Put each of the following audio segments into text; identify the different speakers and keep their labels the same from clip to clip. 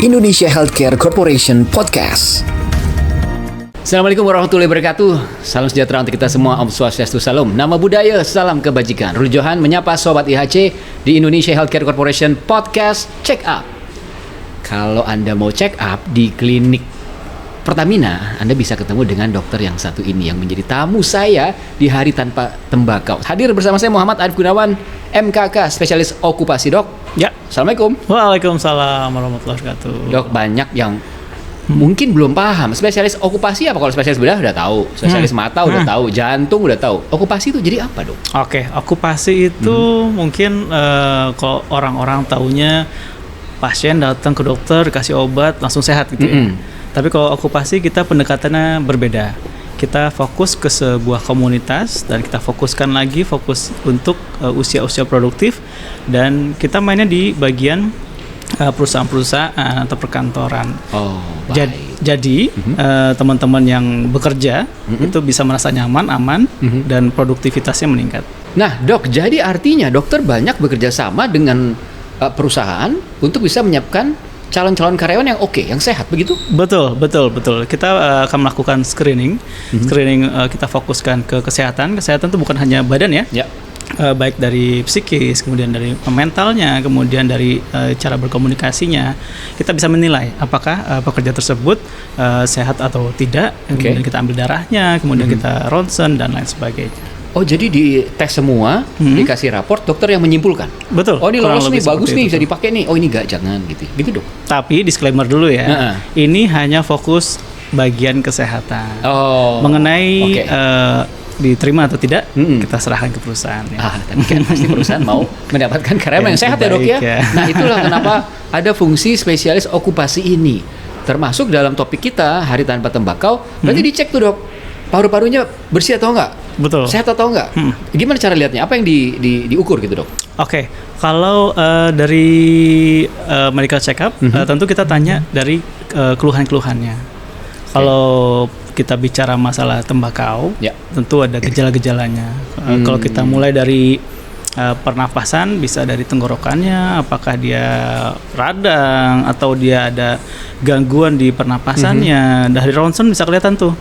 Speaker 1: Indonesia Healthcare Corporation Podcast.
Speaker 2: Assalamualaikum warahmatullahi wabarakatuh. Salam sejahtera untuk kita semua. Om Swastiastu, Salam. Nama budaya, salam kebajikan. Ruli Johan menyapa Sobat IHC di Indonesia Healthcare Corporation Podcast Check Up. Kalau Anda mau check up di klinik Pertamina, Anda bisa ketemu dengan dokter yang satu ini yang menjadi tamu saya di Hari Tanpa Tembakau. Hadir bersama saya Muhammad Arif Gunawan, MKK, spesialis okupasi, Dok.
Speaker 3: Ya.
Speaker 2: Assalamualaikum.
Speaker 3: Waalaikumsalam warahmatullahi wabarakatuh.
Speaker 2: Dok, banyak yang mungkin belum paham spesialis okupasi apa. Kalau spesialis bedah udah tahu, spesialis mata udah tahu, jantung udah tahu. Okupasi itu jadi apa, Dok?
Speaker 3: Oke, okupasi itu mungkin kalau orang-orang taunya pasien datang ke dokter dikasih obat langsung sehat gitu ya. Tapi kalau okupasi kita pendekatannya berbeda. Kita fokus ke sebuah komunitas dan kita fokus untuk usia-usia produktif, dan kita mainnya di bagian perusahaan-perusahaan atau perkantoran. Jadi teman-teman yang bekerja itu bisa merasa nyaman, aman, dan produktivitasnya meningkat.
Speaker 2: Nah, Dok, jadi artinya dokter banyak bekerja sama dengan perusahaan untuk bisa menyiapkan calon-calon karyawan yang oke, yang sehat, begitu?
Speaker 3: Betul. Kita akan melakukan screening. Kita fokuskan ke kesehatan. Kesehatan itu bukan hanya badan ya. Baik dari psikis, kemudian dari mentalnya, kemudian dari cara berkomunikasinya. Kita bisa menilai apakah pekerja tersebut sehat atau tidak. Kemudian kita ambil darahnya, kemudian kita ronsen dan lain sebagainya.
Speaker 2: Oh, jadi di tes semua, dikasih raport, dokter yang menyimpulkan?
Speaker 3: Betul.
Speaker 2: Oh, ini lolos nih, bagus nih, bisa dipakai nih. Oh, ini enggak, jangan gitu. Gitu, Dok.
Speaker 3: Tapi disclaimer dulu ya. Ini hanya fokus bagian kesehatan. Mengenai diterima atau tidak, kita serahkan ke perusahaan ya.
Speaker 2: Tapi kan pasti perusahaan mau mendapatkan karyawan yang sehat ya, Dok ya. Nah, itulah kenapa ada fungsi spesialis okupasi ini. Termasuk dalam topik kita Hari Tanpa Tembakau. Berarti dicek tuh, Dok, paru-parunya bersih atau enggak?
Speaker 3: Betul.
Speaker 2: Sehat atau enggak? Gimana cara lihatnya? Apa yang diukur gitu, Dok?
Speaker 3: Oke. Kalau dari medical check up, tentu kita tanya dari keluhan-keluhannya. Kalau kita bicara masalah tembakau, tentu ada gejala-gejalanya. Kalau kita mulai dari pernapasan, bisa dari tenggorokannya, apakah dia radang atau dia ada gangguan di pernapasannya. Dari ronsen bisa kelihatan tuh.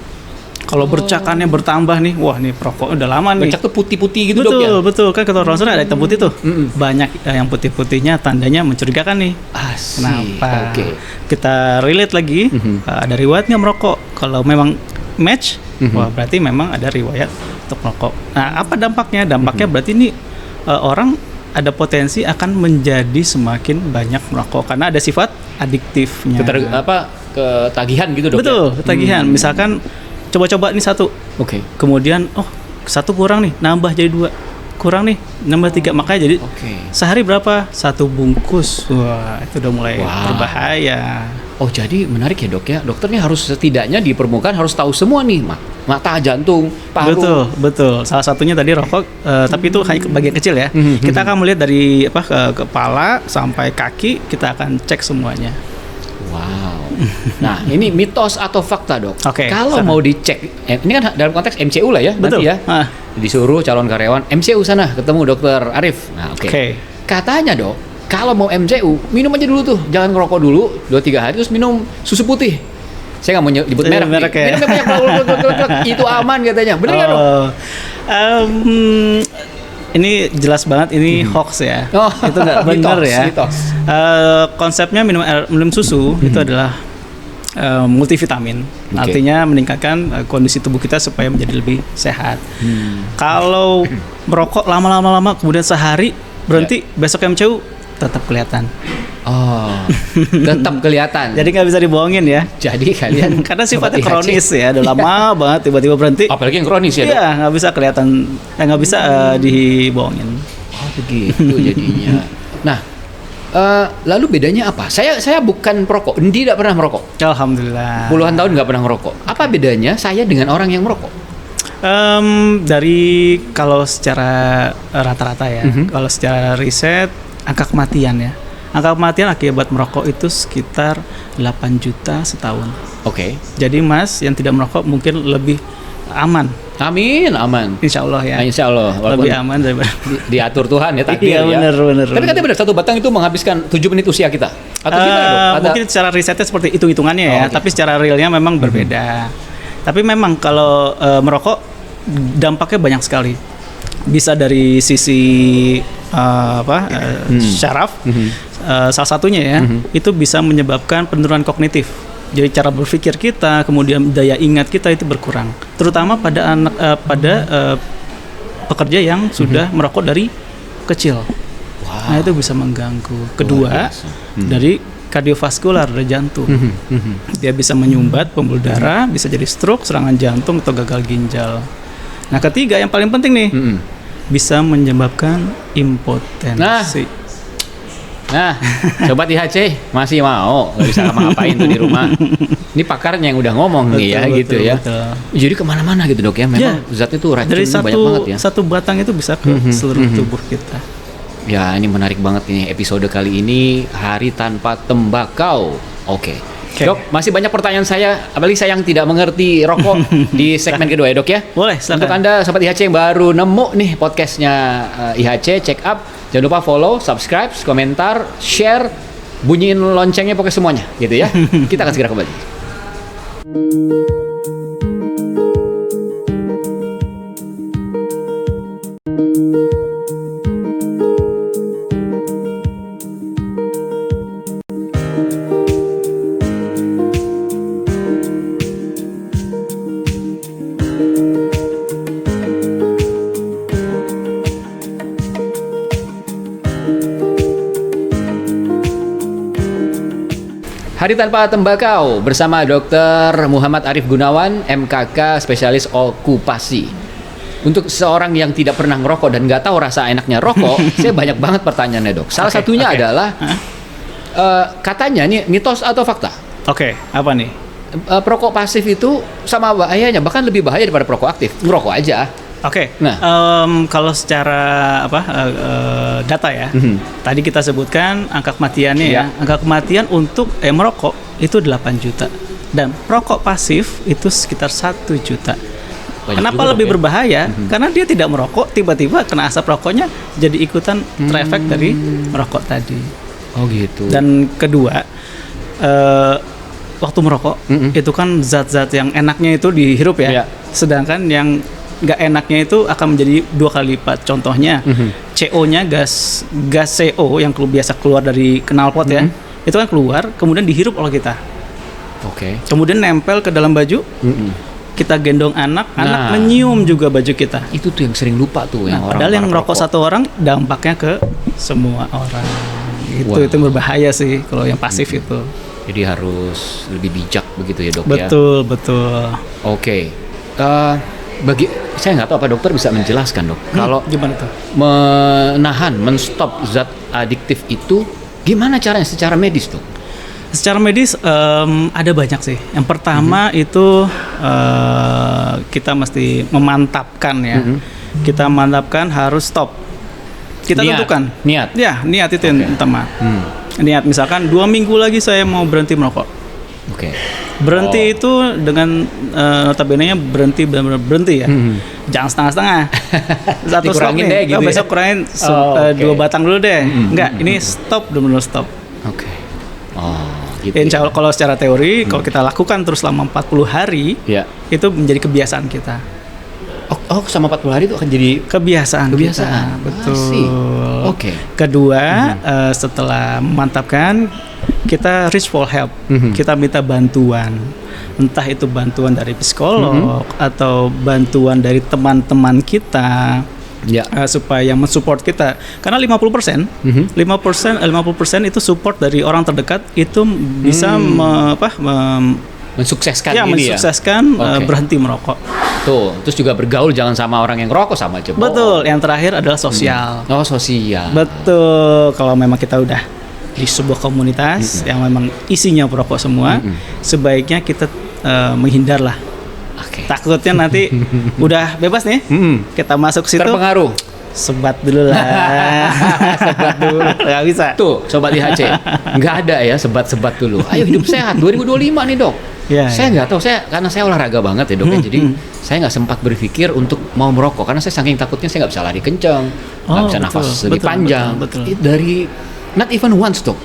Speaker 3: Kalau bercakannya bertambah nih, wah nih perokok udah lama nih.
Speaker 2: Bercak tuh putih-putih gitu, Dok ya?
Speaker 3: Betul. Kan kalau ronsen ada hitam putih tuh. Banyak yang putih-putihnya tandanya mencurigakan nih. Kenapa? Kita relate lagi, ada riwayat nggak merokok? Kalau memang match, wah berarti memang ada riwayat untuk merokok. Nah, apa dampaknya? Dampaknya berarti ini orang ada potensi akan menjadi semakin banyak merokok karena ada sifat adiktifnya.
Speaker 2: Ketagihan gitu, Dok?
Speaker 3: Betul, ketagihan. Misalkan coba-coba nih satu, kemudian satu kurang nih, nambah jadi 2, kurang nih, nambah 3, makanya jadi sehari berapa? 1 bungkus. Wah, itu udah mulai berbahaya.
Speaker 2: Oh, jadi menarik ya, Dok ya. Dokter nih harus setidaknya di permukaan harus tahu semua nih, mata, jantung, paru.
Speaker 3: Betul. Salah satunya tadi rokok, tapi itu hanya bagian kecil ya. Kita akan melihat dari kepala sampai kaki, kita akan cek semuanya.
Speaker 2: Wow. Nah, ini mitos atau fakta, Dok? Kalau mau dicek, ini kan dalam konteks MCU lah ya,
Speaker 3: betul.
Speaker 2: Nanti ya. Disuruh calon karyawan MCU sana ketemu Dokter Arif. Nah, katanya, Dok, kalau mau MCU, minum aja dulu tuh, jangan ngerokok dulu 2-3 hari terus minum susu putih. Saya nggak mau nyebut merek ya. Minumnya banyak, itu aman katanya. Benar nggak, Dok?
Speaker 3: Ini jelas banget ini hoax ya. Itu nggak benar ya. Konsepnya minum susu itu adalah multivitamin. Artinya meningkatkan kondisi tubuh kita supaya menjadi lebih sehat. Kalau merokok lama kemudian sehari berhenti, besok MCU tetap kelihatan.
Speaker 2: Tetap kelihatan.
Speaker 3: Jadi nggak bisa dibohongin ya.
Speaker 2: Jadi kalian
Speaker 3: karena sifatnya kronis ya, udah lama banget tiba-tiba berhenti.
Speaker 2: Apalagi yang kronis ya, Dok?
Speaker 3: Iya, nggak bisa kelihatan, nggak bisa dibohongin.
Speaker 2: Begitu jadinya. Nah, lalu bedanya apa? Saya bukan perokok, tidak pernah merokok.
Speaker 3: Alhamdulillah.
Speaker 2: Puluhan tahun nggak pernah merokok. Apa bedanya saya dengan orang yang merokok?
Speaker 3: Dari kalau secara rata-rata ya, kalau secara riset angka kematian ya. Angka kematian akibat merokok itu sekitar 8 juta setahun. Jadi Mas yang tidak merokok mungkin lebih aman
Speaker 2: Amin, aman.
Speaker 3: Insya Allah ya.
Speaker 2: Nah, insya Allah. Walaupun
Speaker 3: Lebih aman daripada.
Speaker 2: diatur Tuhan ya, takdir
Speaker 3: Iya,
Speaker 2: ya.
Speaker 3: benar.
Speaker 2: Tapi katanya benar, satu batang itu menghabiskan 7 menit usia kita. Atau gimana dok?
Speaker 3: Mungkin secara risetnya seperti hitung-hitungannya ya,
Speaker 2: oke.
Speaker 3: tapi secara realnya memang berbeda. Tapi memang kalau merokok dampaknya banyak sekali. Bisa dari sisi syaraf, salah satunya ya, itu bisa menyebabkan penurunan kognitif. Jadi cara berpikir kita, kemudian daya ingat kita itu berkurang. Terutama pada pekerja yang sudah merokok dari kecil. Nah itu bisa mengganggu. Kedua, dari kardiovaskular, dari jantung. Dia bisa menyumbat pembuluh darah, bisa jadi stroke, serangan jantung atau gagal ginjal. Nah ketiga yang paling penting nih, bisa menyebabkan impotensi.
Speaker 2: Nah, Sobat IHC masih mau, nggak bisa ngapa-ngapain tuh di rumah. Ini pakarnya yang udah ngomong nih ya, gitu ya.
Speaker 3: Betul.
Speaker 2: Jadi kemana-mana gitu dok ya, memang zatnya tuh
Speaker 3: Dari
Speaker 2: racunnya banyak banget ya.
Speaker 3: satu batang itu bisa ke seluruh tubuh kita.
Speaker 2: Ya ini menarik banget nih episode kali ini, Hari Tanpa Tembakau. Oke. Dok, masih banyak pertanyaan saya, apalagi saya yang tidak mengerti rokok di segmen kedua ya dok ya.
Speaker 3: Boleh, silakan.
Speaker 2: Untuk Anda Sobat IHC yang baru nemu nih podcastnya IHC, check up. Jangan lupa follow, subscribe, komentar, share, bunyiin loncengnya, pokoknya semuanya gitu ya. Kita akan segera kembali. Hari Tanpa Tembakau bersama Dr. Muhammad Arif Gunawan, MKK, spesialis okupasi. Untuk seorang yang tidak pernah ngerokok dan nggak tahu rasa enaknya rokok, saya banyak banget pertanyaannya dok. Salah satunya adalah katanya nih mitos atau fakta?
Speaker 3: Oke, apa nih?
Speaker 2: Perokok pasif itu sama bahayanya, bahkan lebih bahaya daripada perokok aktif. Ngerokok aja.
Speaker 3: Oke,
Speaker 2: Nah.
Speaker 3: kalau secara data ya, tadi kita sebutkan angka kematiannya ya. Angka kematian untuk merokok itu 8 juta dan perokok pasif itu sekitar 1 juta.
Speaker 2: Banyak
Speaker 3: Kenapa
Speaker 2: juga,
Speaker 3: lebih
Speaker 2: dok, ya?
Speaker 3: berbahaya? Karena dia tidak merokok, tiba-tiba kena asap rokoknya, jadi ikutan terefek dari merokok tadi.
Speaker 2: Oh gitu.
Speaker 3: Dan kedua, waktu merokok itu kan zat-zat yang enaknya itu dihirup ya,
Speaker 2: Iya.
Speaker 3: sedangkan yang nggak enaknya itu akan menjadi 2 kali lipat. Contohnya, CO-nya gas CO yang biasa keluar dari knalpot ya, itu kan keluar, kemudian dihirup oleh kita,
Speaker 2: Oke.
Speaker 3: kemudian nempel ke dalam baju, kita gendong anak menyium juga baju kita.
Speaker 2: Itu tuh yang sering lupa tuh yang orang.
Speaker 3: Padahal yang
Speaker 2: para
Speaker 3: merokok satu orang dampaknya ke semua orang. Itu berbahaya sih kalau yang pasif itu.
Speaker 2: Jadi harus lebih bijak begitu ya dok ya.
Speaker 3: Betul.
Speaker 2: Oke. Bagi saya nggak tahu apa dokter bisa menjelaskan dok. Kalau
Speaker 3: Gimana tuh?
Speaker 2: menstop zat adiktif itu gimana caranya secara medis dok?
Speaker 3: Secara medis ada banyak sih. Yang pertama itu kita mesti memantapkan ya. Kita mantapkan harus stop. Kita tentukan.
Speaker 2: Niat.
Speaker 3: Ya, niat itu yang utama. Niat misalkan 2 minggu lagi saya mau berhenti merokok.
Speaker 2: Oke.
Speaker 3: Berhenti itu dengan notabene-nya berhenti benar-benar berhenti ya. Jangan setengah-setengah. Satu stop
Speaker 2: Dikurangin
Speaker 3: nih.
Speaker 2: deh gitu ya.
Speaker 3: Besok kurangin 2 batang dulu deh. Enggak, ini stop, benar-benar stop.
Speaker 2: Oke. Oh, gitu.
Speaker 3: Insya Allah kalau secara teori kalau kita lakukan terus selama 40 hari
Speaker 2: Ya.
Speaker 3: itu menjadi kebiasaan kita.
Speaker 2: Oh, sama 40 hari itu akan jadi
Speaker 3: Kebiasaan.
Speaker 2: kebiasaan.
Speaker 3: Kita. Betul.
Speaker 2: I see. Oke.
Speaker 3: Kedua, setelah memantapkan, kita reach for help. Kita minta bantuan. Entah itu bantuan dari psikolog atau bantuan dari teman-teman kita.
Speaker 2: Ya.
Speaker 3: Supaya mensupport kita. Karena 50%, 50% itu support dari orang terdekat itu bisa
Speaker 2: Mensukseskan ini
Speaker 3: mensukseskan
Speaker 2: Oke.
Speaker 3: berhenti merokok.
Speaker 2: Tuh, terus juga bergaul jangan sama orang yang ngerokok sama aja.
Speaker 3: Betul. Yang terakhir adalah sosial.
Speaker 2: Oh, sosial.
Speaker 3: Betul. Kalau memang kita udah di sebuah komunitas yang memang isinya perokok semua, sebaiknya kita menghindarlah.
Speaker 2: Oke.
Speaker 3: Takutnya nanti udah bebas nih, kita masuk situ
Speaker 2: Terpengaruh.
Speaker 3: sebat dulu lah. Sebat dulu. Nggak bisa.
Speaker 2: Tuh, sobat IHC, nggak ada ya sebat-sebat dulu. Ayo hidup sehat 2025 nih dok.
Speaker 3: Ya,
Speaker 2: Saya nggak tahu, karena saya olahraga banget ya dok ya, jadi saya nggak sempat berpikir untuk mau merokok karena saya saking takutnya saya nggak bisa lari kencang, nggak bisa
Speaker 3: betul,
Speaker 2: nafas lebih panjang.
Speaker 3: betul.
Speaker 2: Dari not even once dok,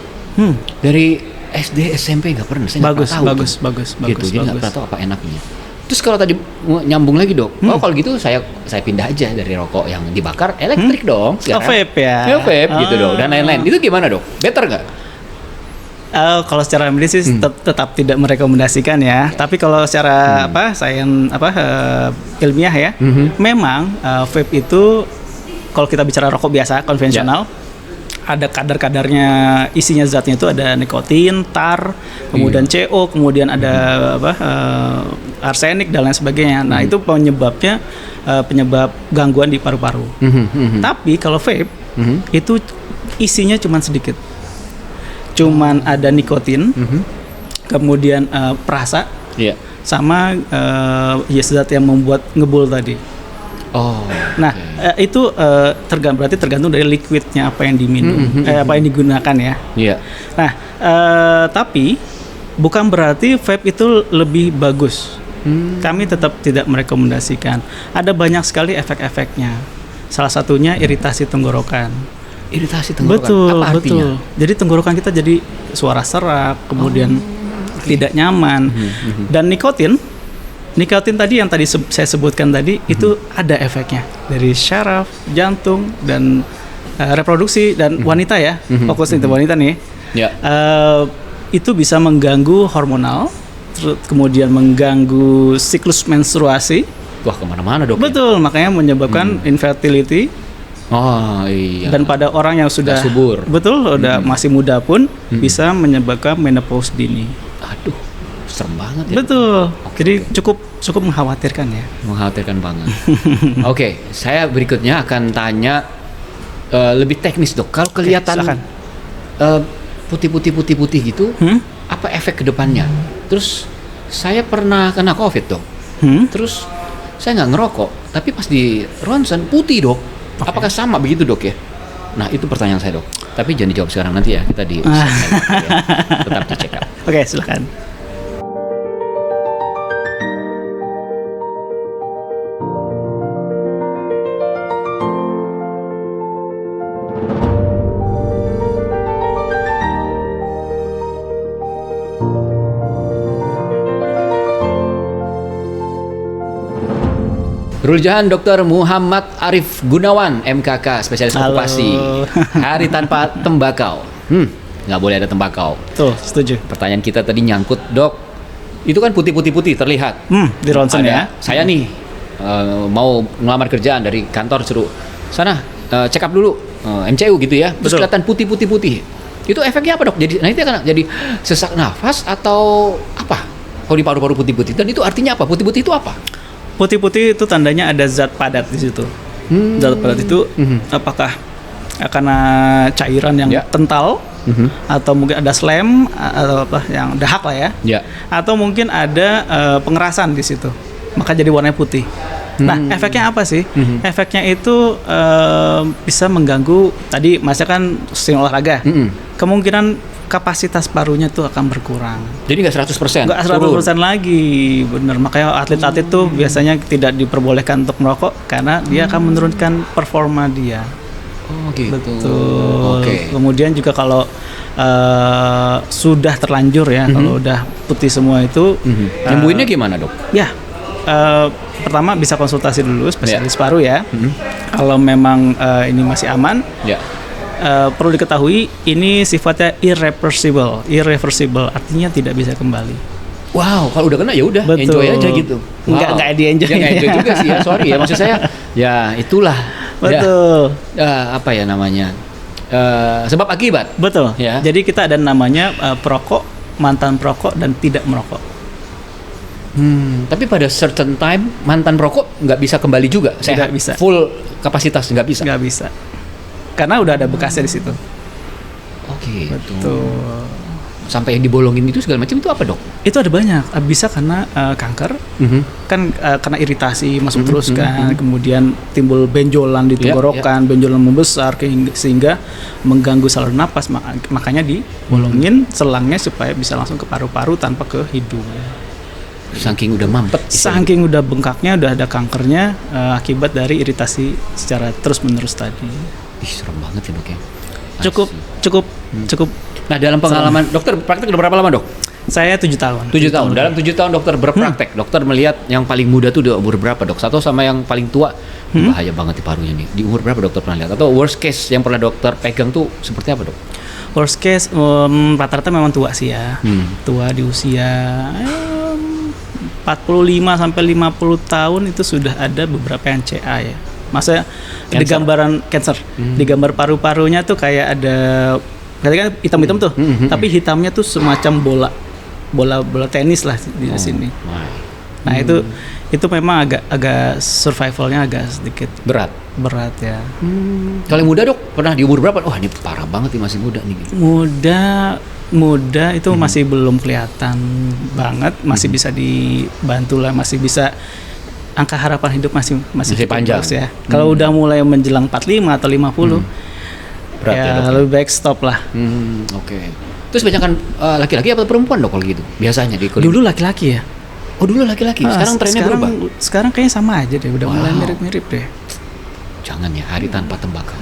Speaker 2: dari SD SMP nggak pernah, saya nggak
Speaker 3: Bagus,
Speaker 2: pernah tahu
Speaker 3: bagus,
Speaker 2: tuh.
Speaker 3: bagus,
Speaker 2: Gitu,
Speaker 3: bagus,
Speaker 2: jadi nggak
Speaker 3: bagus.
Speaker 2: pernah tahu apa enaknya. Terus kalau tadi nyambung lagi dok, kalau gitu saya pindah aja dari rokok yang dibakar elektrik dong sekarang.
Speaker 3: Vape ya?
Speaker 2: Vape gitu dok, dan lain-lain. Itu gimana dok? Better nggak?
Speaker 3: Kalau secara medis sih tetap tidak merekomendasikan ya. Tapi kalau secara ilmiah ya, memang vape itu kalau kita bicara rokok biasa konvensional, ada kadar-kadarnya, isinya zatnya itu ada nikotin, tar, kemudian CO, kemudian ada arsenik dan lain sebagainya. Nah itu penyebabnya penyebab gangguan di paru-paru. Tapi kalau vape itu isinya cuma sedikit. Cuman ada nikotin, kemudian perasa, sama zat yang membuat ngebul tadi.
Speaker 2: Oh.
Speaker 3: Nah itu berarti tergantung dari liquidnya apa yang diminum, apa yang digunakan ya.
Speaker 2: Iya.
Speaker 3: Nah tapi bukan berarti vape itu lebih bagus. Kami tetap tidak merekomendasikan. Ada banyak sekali efek-efeknya. Salah satunya iritasi tenggorokan.
Speaker 2: Iritasi tenggorokan.
Speaker 3: Betul,
Speaker 2: apa artinya?
Speaker 3: betul. Jadi tenggorokan kita jadi suara serak, kemudian tidak nyaman. Dan nikotin tadi yang tadi saya sebutkan tadi itu ada efeknya dari syaraf, jantung dan reproduksi dan wanita ya. Fokus itu wanita nih.
Speaker 2: Ya.
Speaker 3: Itu bisa mengganggu hormonal, kemudian mengganggu siklus menstruasi.
Speaker 2: Wah, kemana-mana dok.
Speaker 3: Betul, makanya menyebabkan infertility.
Speaker 2: Oh iya.
Speaker 3: Dan pada orang yang sudah
Speaker 2: subur,
Speaker 3: udah masih muda pun bisa menyebabkan menopause dini.
Speaker 2: Aduh, serem banget ya.
Speaker 3: Betul. Jadi cukup mengkhawatirkan ya.
Speaker 2: Mengkhawatirkan banget. Oke, saya berikutnya akan tanya lebih teknis dok. Kalau kelihatan putih gitu, apa efek kedepannya? Terus saya pernah kena COVID dok. Terus saya nggak ngerokok, tapi pas di ronsen putih dok. Apakah sama begitu dok ya? Nah itu pertanyaan saya dok. Tapi jangan dijawab sekarang, nanti ya kita di tetap di check up.
Speaker 3: Oke, silakan.
Speaker 2: Rul-Johan Dr. Muhammad Arif Gunawan, MKK, spesialis okupasi. Hari tanpa tembakau. Nggak boleh ada tembakau.
Speaker 3: Tuh, setuju.
Speaker 2: Pertanyaan kita tadi nyangkut, dok. Itu kan putih terlihat.
Speaker 3: Di ronsen ya.
Speaker 2: Saya nih mau ngelamar kerjaan dari kantor, suruh sana check up dulu, MCU gitu ya. Terus kelihatan putih. Itu efeknya apa dok? Jadi, nah itu akan jadi sesak nafas atau apa? Kalau di paru-paru putih-putih. Dan itu artinya apa? Putih-putih itu apa?
Speaker 3: Putih-putih itu tandanya ada zat padat di situ. Zat padat itu apakah karena cairan yang kental, atau mungkin ada slime atau apa yang dahak lah ya. Atau mungkin ada pengerasan di situ. Maka jadi warnanya putih. Nah, efeknya apa sih? Efeknya itu bisa mengganggu, tadi Masnya kan sering olahraga. Kemungkinan kapasitas parunya tuh akan berkurang.
Speaker 2: Jadi nggak 100%?
Speaker 3: Nggak 100% lagi, bener. Makanya atlet-atlet tuh biasanya tidak diperbolehkan untuk merokok karena dia akan menurunkan performa dia.
Speaker 2: Oh gitu.
Speaker 3: Betul. Kemudian juga kalau sudah terlanjur ya, kalau udah putih semua itu,
Speaker 2: nyembuhinnya gimana dok?
Speaker 3: Ya, pertama bisa konsultasi dulu spesialis paru ya. Kalau memang ini masih aman. Perlu diketahui ini sifatnya irreversible artinya tidak bisa kembali.
Speaker 2: Wow, kalau udah kena ya udah enjoy aja gitu.
Speaker 3: Enggak di-enjoy.
Speaker 2: Ya, enjoy juga sih ya, sorry ya, maksud saya ya itulah.
Speaker 3: Betul.
Speaker 2: Apa ya namanya? Sebab akibat.
Speaker 3: Betul.
Speaker 2: Ya.
Speaker 3: Jadi kita ada namanya perokok, mantan perokok dan tidak merokok.
Speaker 2: Tapi pada certain time mantan perokok nggak bisa kembali juga.
Speaker 3: Tidak bisa.
Speaker 2: Full kapasitas nggak bisa.
Speaker 3: Nggak bisa. Karena udah ada bekasnya di situ.
Speaker 2: Oke.
Speaker 3: Betul.
Speaker 2: Sampai yang dibolongin itu segala macam itu apa dok?
Speaker 3: Itu ada banyak. Bisa karena kanker, kan karena iritasi masuk terus kan, kemudian timbul benjolan di tenggorokan, benjolan membesar sehingga mengganggu saluran napas. Makanya dibolongin selangnya supaya bisa langsung ke paru-paru tanpa ke hidung.
Speaker 2: Saking udah mampet.
Speaker 3: Saking udah bengkaknya, udah ada kankernya akibat dari iritasi secara terus-menerus tadi.
Speaker 2: Ih, serem banget ya dok ya.
Speaker 3: Cukup.
Speaker 2: Nah dalam pengalaman dokter praktek udah berapa lama dok?
Speaker 3: Saya 7 tahun.
Speaker 2: 7 tahun. Dalam 7 tahun dokter berpraktek, dokter melihat yang paling muda tuh di umur berapa dok? Satu sama yang paling tua, bahaya banget di parunya nih. Di umur berapa dokter pernah lihat? Atau worst case yang pernah dokter pegang tuh seperti apa dok?
Speaker 3: Worst case rata-rata memang tua sih ya. Tua di usia 45 sampai 50 tahun itu sudah ada beberapa yang CA ya. Maksudnya di gambaran cancer, di gambar paru-parunya tuh kayak ada, kan hitam-hitam tuh, tapi hitamnya tuh semacam bola tenis lah di sini. Nah itu memang agak survivalnya agak sedikit berat ya.
Speaker 2: Kalau yang muda dok pernah di umur berapa? Wah ini parah banget nih, masih muda nih. Gitu.
Speaker 3: Muda itu masih belum kelihatan banget, masih bisa dibantu lah, masih bisa, angka harapan hidup masih
Speaker 2: panjang
Speaker 3: ya. Kalau udah mulai menjelang 45 atau 50
Speaker 2: berat ya dok.
Speaker 3: Lebih baik stop lah.
Speaker 2: Oke. Terus banyakan laki-laki atau perempuan dok kalau gitu? Biasanya di
Speaker 3: Dulu laki-laki ya.
Speaker 2: Oh dulu laki-laki. Sekarang trennya berubah.
Speaker 3: Sekarang kayaknya sama aja deh. Udah mulai mirip-mirip deh.
Speaker 2: Jangan ya, hari tanpa tembakau.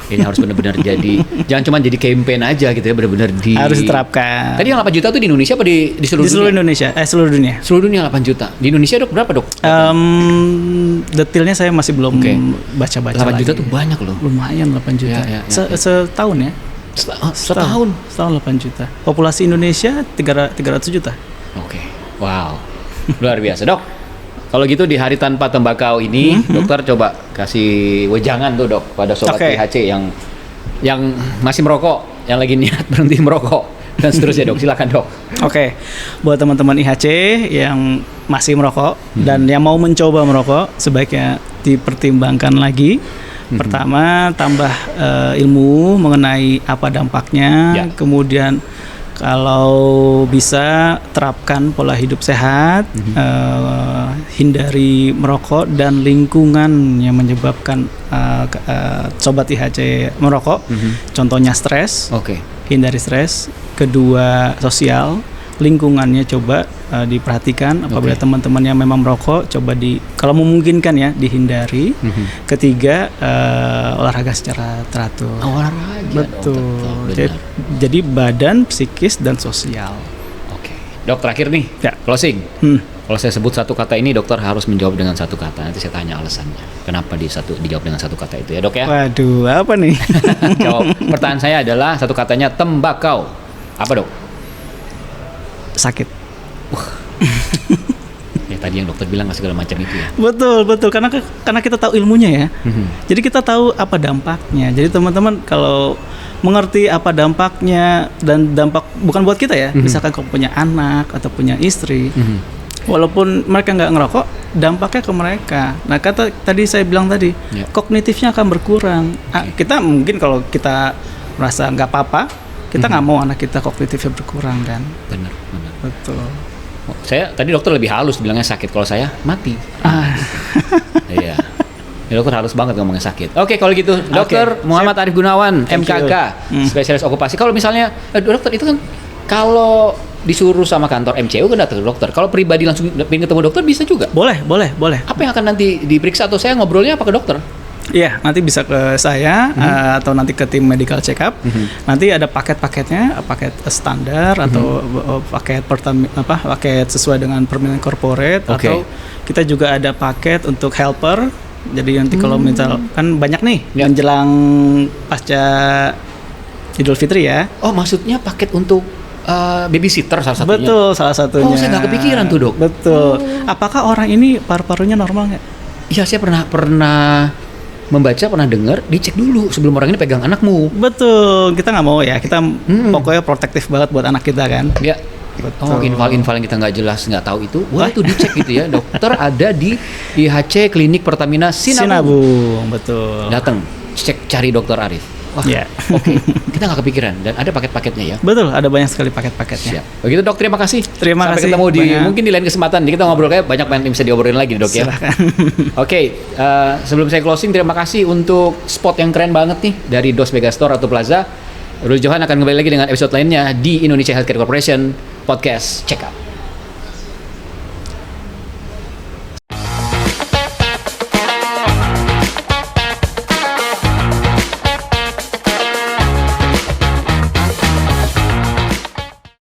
Speaker 2: Ini harus benar-benar jadi, jangan cuma jadi campaign aja gitu ya, benar-benar
Speaker 3: harus diterapkan.
Speaker 2: Tadi yang 8 juta tuh di Indonesia apa di seluruh dunia?
Speaker 3: Di seluruh Indonesia, seluruh dunia.
Speaker 2: Seluruh dunia 8 juta. Di Indonesia dok berapa dok?
Speaker 3: Detailnya saya masih belum baca-baca
Speaker 2: 8
Speaker 3: lagi.
Speaker 2: juta tuh banyak loh.
Speaker 3: Lumayan 8 juta.
Speaker 2: Ya.
Speaker 3: Setahun ya?
Speaker 2: Setahun
Speaker 3: 8 juta. Populasi Indonesia 300 juta.
Speaker 2: Oke. Wow. Luar biasa dok. Kalau gitu di hari tanpa tembakau ini, dokter coba kasih wejangan tuh dok pada sobat IHC yang masih merokok, yang lagi niat berhenti merokok dan seterusnya dok. Silakan dok.
Speaker 3: Oke. Buat teman-teman IHC yang masih merokok dan yang mau mencoba merokok, sebaiknya dipertimbangkan lagi. Pertama, tambah ilmu mengenai apa dampaknya. Kemudian kalau bisa terapkan pola hidup sehat, hindari merokok dan lingkungan yang menyebabkan sobat IHC merokok. Contohnya stres, hindari stres. Kedua, sosial, lingkungannya coba diperhatikan. Apabila teman-teman yang memang merokok, coba kalau memungkinkan ya dihindari. Ketiga, olahraga secara teratur.
Speaker 2: Olahraga.
Speaker 3: Betul. Jadi badan, psikis dan sosial.
Speaker 2: Oke. Dok terakhir nih, closing. Kalau saya sebut satu kata ini, dokter harus menjawab dengan satu kata. Nanti saya tanya alasannya. Kenapa dijawab dengan satu kata itu ya dok ya?
Speaker 3: Waduh, apa nih?
Speaker 2: Jawab. Pertanyaan saya adalah satu katanya tembakau. Apa dok?
Speaker 3: Sakit.
Speaker 2: Ya tadi yang dokter bilang segala macam itu ya.
Speaker 3: Betul karena kita tahu ilmunya ya. Jadi kita tahu apa dampaknya. Jadi teman-teman kalau mengerti apa dampaknya dan dampak bukan buat kita ya. Misalkan kalau punya anak atau punya istri, walaupun mereka nggak ngerokok, dampaknya ke mereka. Nah tadi saya bilang tadi, kognitifnya akan berkurang. Kita mungkin kalau kita merasa nggak apa-apa, kita nggak mau anak kita kognitifnya berkurang kan.
Speaker 2: Benar.
Speaker 3: Betul.
Speaker 2: Saya tadi dokter lebih halus bilangnya sakit, kalau saya mati. Iya. Ya, dokter halus banget ngomongnya sakit. Oke, kalau gitu dokter Muhammad Arif Gunawan, MKK, spesialis okupasi. Kalau misalnya dokter itu kan kalau disuruh sama kantor MCU kan datang ke dokter. Kalau pribadi langsung pengen ketemu dokter bisa juga? Boleh. Apa yang akan nanti diperiksa atau saya ngobrolnya apa ke dokter?
Speaker 3: Iya, nanti bisa ke saya atau nanti ke tim medical check up. Nanti ada paket-paketnya, paket standar atau paket sesuai dengan permintaan corporate atau kita juga ada paket untuk helper. Jadi nanti kalau misal kan banyak nih menjelang pasca Idul Fitri ya. Oh, maksudnya paket untuk babysitter salah satunya. Betul, salah satunya. Oh, saya nggak kepikiran tuh, Dok. Betul. Apakah orang ini paru-parunya normal nggak? Iya, saya pernah membaca, pernah dengar, dicek dulu sebelum orang ini pegang anakmu. Betul, kita nggak mau ya, kita pokoknya protektif banget buat anak kita kan. Ya. Betul. Oh, infal yang kita nggak jelas, nggak tahu itu, wah itu dicek gitu ya. Dokter ada di IHC Klinik Pertamina Sinabung. Betul. Datang, cek cari Dokter Arif. Wah, oke. Kita nggak kepikiran dan ada paket-paketnya ya. Betul, ada banyak sekali paket-paketnya. Siap. Begitu Dok, terima kasih. Sampai ketemu mungkin di lain kesempatan. Kita ngobrol kayak banyak yang bisa diobrolin lagi Dok ya. Silakan. Oke, sebelum saya closing, terima kasih untuk spot yang keren banget nih dari Dos Megastore atau Plaza. Rul Johan akan kembali lagi dengan episode lainnya di Indonesia Healthcare Corporation Podcast Check Up.